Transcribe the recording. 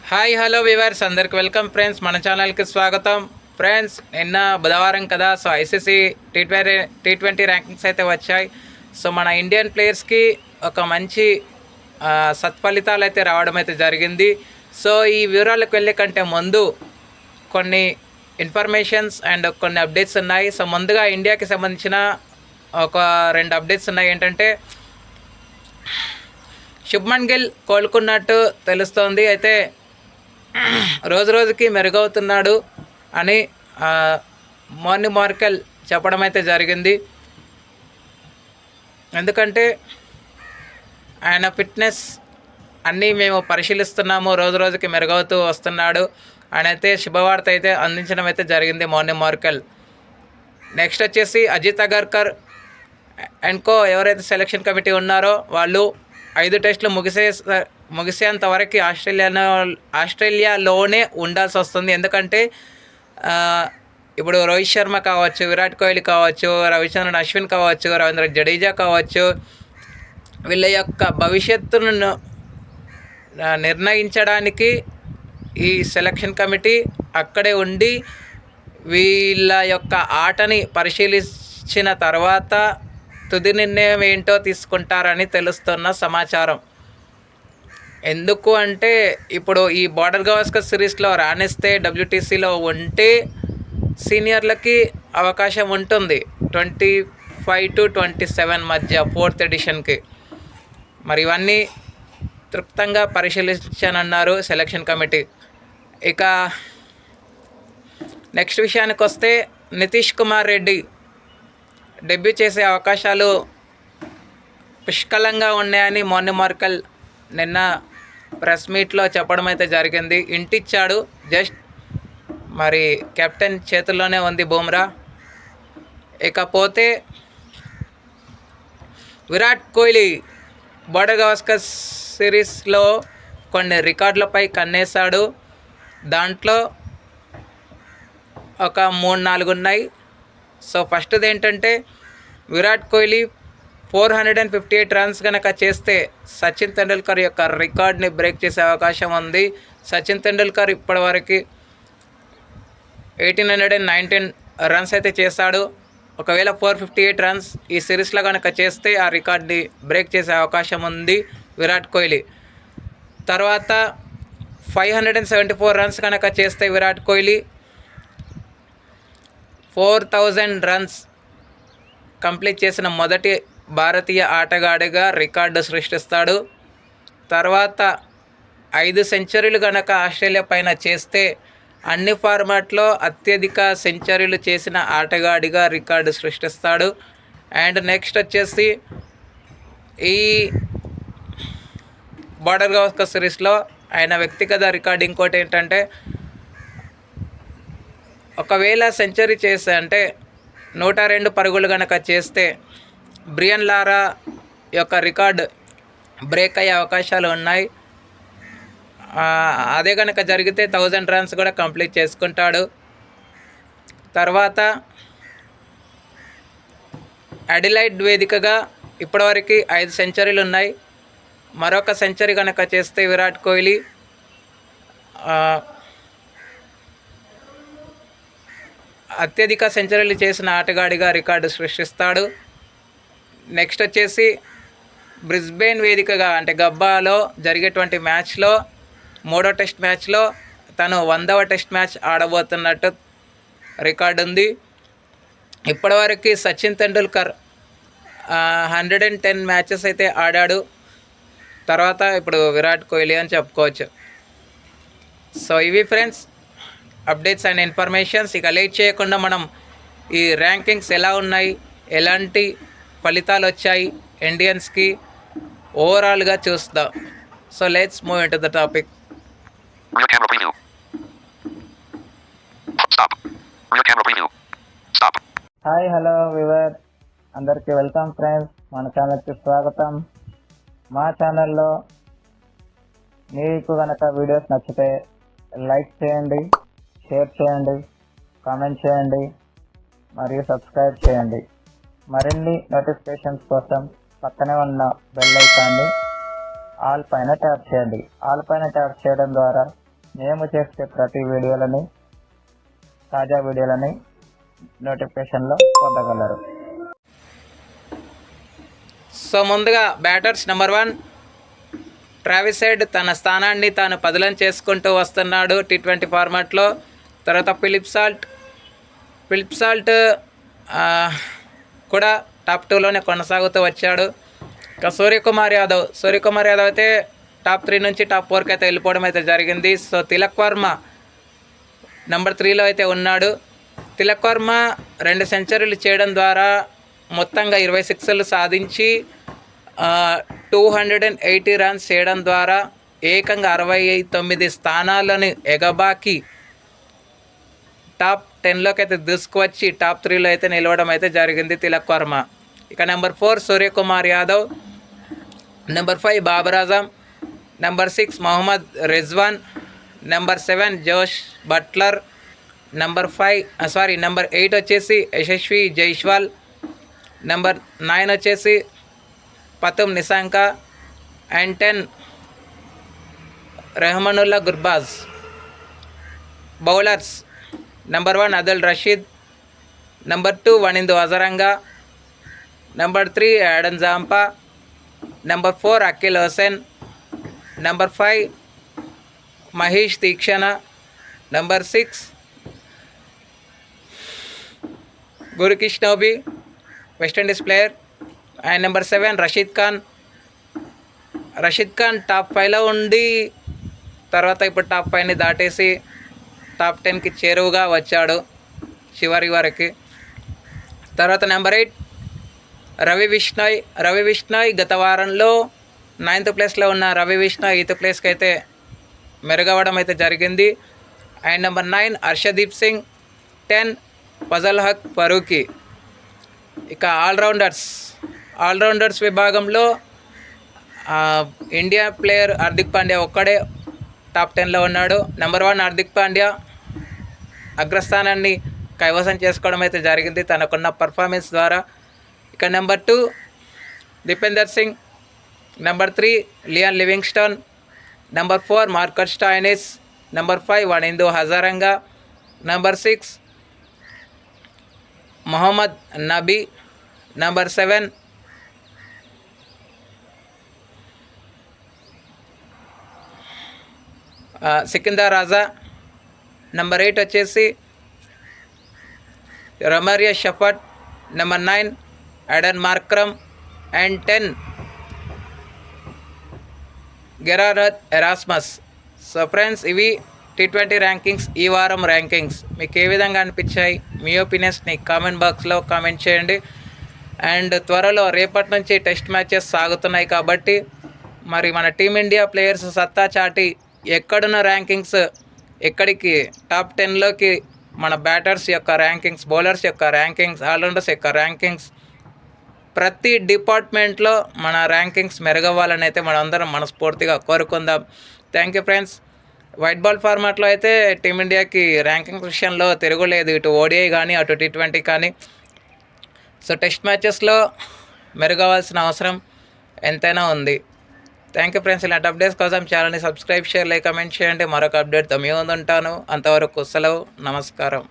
Hi hello viewers అందరికి welcome friends, మన ఛానల్కి స్వాగతం. ఫ్రెండ్స్, నిన్న బుధవారం కదా, సో ఐసీసీ టీ20 ర్యాంకింగ్స్ అయితే వచ్చాయి. సో మన ఇండియన్ ప్లేయర్స్కి ఒక మంచి సత్ఫలితాలు అయితే రావడం అయితే జరిగింది. సో ఈ వివరాలకు వెళ్ళే కంటే ముందు కొన్ని ఇన్ఫర్మేషన్స్ అండ్ కొన్ని అప్డేట్స్ ఉన్నాయి. సో ముందుగా ఇండియాకి సంబంధించిన ఒక 2 అప్డేట్స్ ఉన్నాయి. ఏంటంటే శుభ్మన్ గిల్ కోలుకున్నట్టు తెలుస్తోంది. అయితే రోజు రోజుకి మెరుగవుతున్నాడు అని మార్ని మార్కెల్ చెప్పడం అయితే జరిగింది. ఎందుకంటే ఆయన ఫిట్నెస్ అన్నీ మేము పరిశీలిస్తున్నాము, రోజు రోజుకి మెరుగవుతూ వస్తున్నాడు అని అయితే శుభవార్త అయితే అందించడం అయితే జరిగింది మార్ని మార్కెల్. నెక్స్ట్ వచ్చేసి అజిత్ అగర్కర్ అండ్ కో ఎవరైతే సెలక్షన్ కమిటీ ఉన్నారో వాళ్ళు 5 టెస్టులు ముగిసేంత వరకు ఆస్ట్రేలియాలోనే ఉండాల్సి వస్తుంది. ఎందుకంటే ఇప్పుడు రోహిత్ శర్మ కావచ్చు, విరాట్ కోహ్లీ కావచ్చు, రవిచంద్రన్ అశ్విన్ కావచ్చు, రవీంద్ర జడేజా కావచ్చు, వీళ్ళ యొక్క భవిష్యత్తును నిర్ణయించడానికి ఈ సెలక్షన్ కమిటీ అక్కడే ఉండి వీళ్ళ యొక్క ఆటని పరిశీలించిన తర్వాత తుది నిర్ణయం ఏంటో తీసుకుంటారని తెలుస్తున్న సమాచారం. ఎందుకు అంటే ఇప్పుడు ఈ బార్డర్ గవాస్కర్ సిరీస్లో రాణిస్తే WTCలో ఉంటే సీనియర్లకి అవకాశం ఉంటుంది 25 to 27 మధ్య 4th ఎడిషన్కి. మరి ఇవన్నీ తృప్తంగా పరిశీలించనున్నారు సెలక్షన్ కమిటీ. ఇక నెక్స్ట్ విషయానికి వస్తే నితీష్ కుమార్ రెడ్డి డెబ్యూ చేసే అవకాశాలు పుష్కలంగా ఉన్నాయని మార్ని మార్కెల్ నిన్న ప్రెస్ మీట్లో చెప్పడం అయితే జరిగింది. ఇంటిచ్చాడు, జస్ట్ మరి కెప్టెన్ చేతుల్లోనే ఉంది బుమ్రా. ఇకపోతే విరాట్ కోహ్లీ బార్డర్ గవాస్కర్ సిరీస్లో కొన్ని రికార్డులపై కన్నేశాడు. దాంట్లో ఒక 3-4 ఉన్నాయి. సో ఫస్ట్ది ఏంటంటే విరాట్ కోహ్లీ 458 రన్స్ కనుక చేస్తే సచిన్ తెండూల్కర్ యొక్క రికార్డ్ని బ్రేక్ చేసే అవకాశం ఉంది. సచిన్ తెండూల్కర్ ఇప్పటివరకు 1819 రన్స్ అయితే చేశాడు. ఒకవేళ 458 రన్స్ ఈ సిరీస్లో కనుక చేస్తే ఆ రికార్డ్ని బ్రేక్ చేసే అవకాశం ఉంది విరాట్ కోహ్లీ. తర్వాత 574 రన్స్ కనుక చేస్తే విరాట్ కోహ్లీ 4000 రన్స్ కంప్లీట్ చేసిన మొదటి భారతీయ ఆటగాడిగా రికార్డు సృష్టిస్తాడు. తర్వాత 5 సెంచరీలు కనుక ఆస్ట్రేలియా పైన చేస్తే అన్ని ఫార్మాట్లో అత్యధిక సెంచరీలు చేసిన ఆటగాడిగా రికార్డు సృష్టిస్తాడు. అండ్ నెక్స్ట్ వచ్చేసి ఈ బార్డర్ గవాస్కర్ సిరీస్లో ఆయన వ్యక్తిగత రికార్డు ఇంకోటి ఏంటంటే ఒకవేళ సెంచరీ చేస్తే అంటే 102 పరుగులు కనుక చేస్తే బ్రియన్ లారా యొక్క రికార్డు బ్రేక్ అయ్యే అవకాశాలు ఉన్నాయి. అదే కనుక జరిగితే 1000 రన్స్ కూడా కంప్లీట్ చేసుకుంటాడు. తర్వాత అడిలైడ్ వేదికగా ఇప్పటివరకు 5 సెంచరీలు ఉన్నాయి. మరొక సెంచరీ కనుక చేస్తే విరాట్ కోహ్లీ అత్యధిక సెంచరీలు చేసిన ఆటగాడిగా రికార్డు సృష్టిస్తాడు. నెక్స్ట్ వచ్చేసి బ్రిస్బేన్ వేదికగా అంటే గబ్బాలో జరిగేటువంటి మ్యాచ్లో 3వ టెస్ట్ మ్యాచ్లో తను 100వ టెస్ట్ మ్యాచ్ ఆడబోతున్నట్టు రికార్డు ఉంది. ఇప్పటివరకు సచిన్ తెండూల్కర్ 110 మ్యాచెస్ అయితే ఆడాడు. తర్వాత ఇప్పుడు విరాట్ కోహ్లీ అని చెప్పుకోవచ్చు. సో ఇవి ఫ్రెండ్స్ అప్డేట్స్ అండ్ ఇన్ఫర్మేషన్స్. ఇక లేట్ చేయకుండా మనం ఈ ర్యాంకింగ్స్ ఎలా ఉన్నాయి, ఎలాంటి ఫలితాలు వచ్చాయి ఇండియన్స్కి ఓవరాల్గా చూస్తాం. So let's move in to the topic. Hi hello viewer అందరికీ వెల్కమ్ ఫ్రెండ్స్, మన ఛానల్కి స్వాగతం. మా ఛానల్లో మీకు కనుక వీడియోస్ నచ్చితే లైక్ చేయండి, షేర్ చేయండి, కామెంట్ చేయండి మరియు సబ్స్క్రైబ్ చేయండి. మరిన్ని నోటిఫికేషన్స్ కోసం పక్కనే ఉన్న బెల్ ఐకాన్ని ఆల్ పైన ట్యాప్ చేయండి. ఆల్ పైన ట్యాప్ చేయడం ద్వారా మేము చేసే ప్రతి వీడియోలని తాజా వీడియోలని నోటిఫికేషన్లో పొందగలరు. సో ముందుగా బ్యాటర్స్ నెంబర్ 1 ట్రావిస్ హెడ్ తన స్థానాన్ని తాను పదిలం చేసుకుంటూ వస్తున్నాడు T20 ఫార్మాట్లో. తర్వాత ఫిలిప్ సాల్ట్ కూడా టాప్ 2లోనే కొనసాగుతూ వచ్చాడు. ఇంకా సూర్యకుమార్ యాదవ్ అయితే టాప్ 3 నుంచి టాప్ 4కి అయితే వెళ్ళిపోవడం అయితే జరిగింది. సో తిలక్ వర్మ నెంబర్ 3లో అయితే ఉన్నాడు. తిలక్ వర్మ 2 సెంచరీలు చేయడం ద్వారా మొత్తంగా 26లు సాధించి 280 రన్స్ చేయడం ద్వారా ఏకంగా 69 స్థానాలను ఎగబాకి టాప్ 10లోకి అయితే దూసుకువచ్చి టాప్ 3లో అయితే నిలవడం అయితే జరిగింది తిలక్ వర్మ. ఇక number 4 Suryakumar Yadav, number 5 Babar Azam, number 6 Mohammad Rizwan, number 7 Jos Buttler, number 8 వచ్చేసి యశస్వి జైస్వాల్, నెంబర్ 9 వచ్చేసి Pathum Nissanka and 10 Rahmanullah Gurbaz. Bowlers number 1 Adil Rashid, number 2 Wanindu Hasaranga, number 3 Adam Zampa, number 4 Akeal Hosein, number 5 Maheesh Theekshana, number 6 గురుకిష్ణోబి West Indies player and number 7 Rashid Khan top 5లో ఉండి తర్వాత ఇప్పుడు టాప్ 5ని దాటేసి టాప్ 10కి చేరువుగా వచ్చాడు చివరి వరకు. తర్వాత నెంబర్ 8 రవి విష్ణోయ్ గత వారంలో 9th ప్లేస్లో ఉన్న రవి విష్ణోయ్ 8th ప్లేస్కి అయితే మెరుగవడం అయితే జరిగింది. And number 9 Harshdeep Singh, 10 Fazal Haq Farooqi. ఇక ఆల్రౌండర్స్ విభాగంలో ఇండియా ప్లేయర్ హార్దిక్ పాండ్యా ఒక్కడే టాప్ 10లో ఉన్నాడు. నెంబర్ 1 హార్దిక్ పాండ్యా అగ్రస్థానాన్ని కైవసం చేసుకోవడం అయితే జరిగింది తనకున్న పర్ఫార్మెన్స్ ద్వారా. ఇక number 2 Dipendra Singh, number 3 Liam Livingstone, number 4 Marcus Stoinis, number 5 Wanindu Hasaranga, number 6 Mohammad Nabi, number 7 Sikandar Raza, number 8 వచ్చేసి రమరియా షఫట్, number 9 Aiden Markram and 10 Gerhard Erasmus. So friends, ఇవి T20 ర్యాంకింగ్స్, ఈ వారం ర్యాంకింగ్స్. మీకు ఏ విధంగా అనిపించాయి? మీ ఒపీనియన్స్ని కామెంట్ బాక్స్లో కామెంట్ చేయండి. అండ్ త్వరలో రేపటి నుంచి టెస్ట్ మ్యాచెస్ సాగుతున్నాయి కాబట్టి మరి మన టీమిండియా ప్లేయర్స్ సత్తా చాటి ఎక్కడున్న ర్యాంకింగ్స్ ఎక్కడికి టాప్ 10లోకి మన బ్యాటర్స్ యొక్క ర్యాంకింగ్స్, బౌలర్స్ యొక్క ర్యాంకింగ్స్, ఆల్రౌండర్స్ యొక్క ర్యాంకింగ్స్, ప్రతి డిపార్ట్మెంట్లో మన ర్యాంకింగ్స్ మెరుగవ్వాలని అయితే మనందరం మనస్ఫూర్తిగా కోరుకుందాం. Thank you friends. White ball ఫార్మాట్లో అయితే టీమిండియాకి ర్యాంకింగ్ విషయంలో తిరుగులేదు, ఇటు ఓడిఐ కానీ అటు T20 కానీ. సో టెస్ట్ మ్యాచెస్లో మెరుగవలసిన అవసరం ఎంతైనా ఉంది. Thank you friends. ఇలాంటి అప్డేట్స్ కోసం ఛానల్ని సబ్స్క్రైబ్, షేర్, లైక్, కమెంట్ చేయండి. మరొక అప్డేట్తో మీ ముందు ఉంటాను. అంతవరకు సెలవు, నమస్కారం.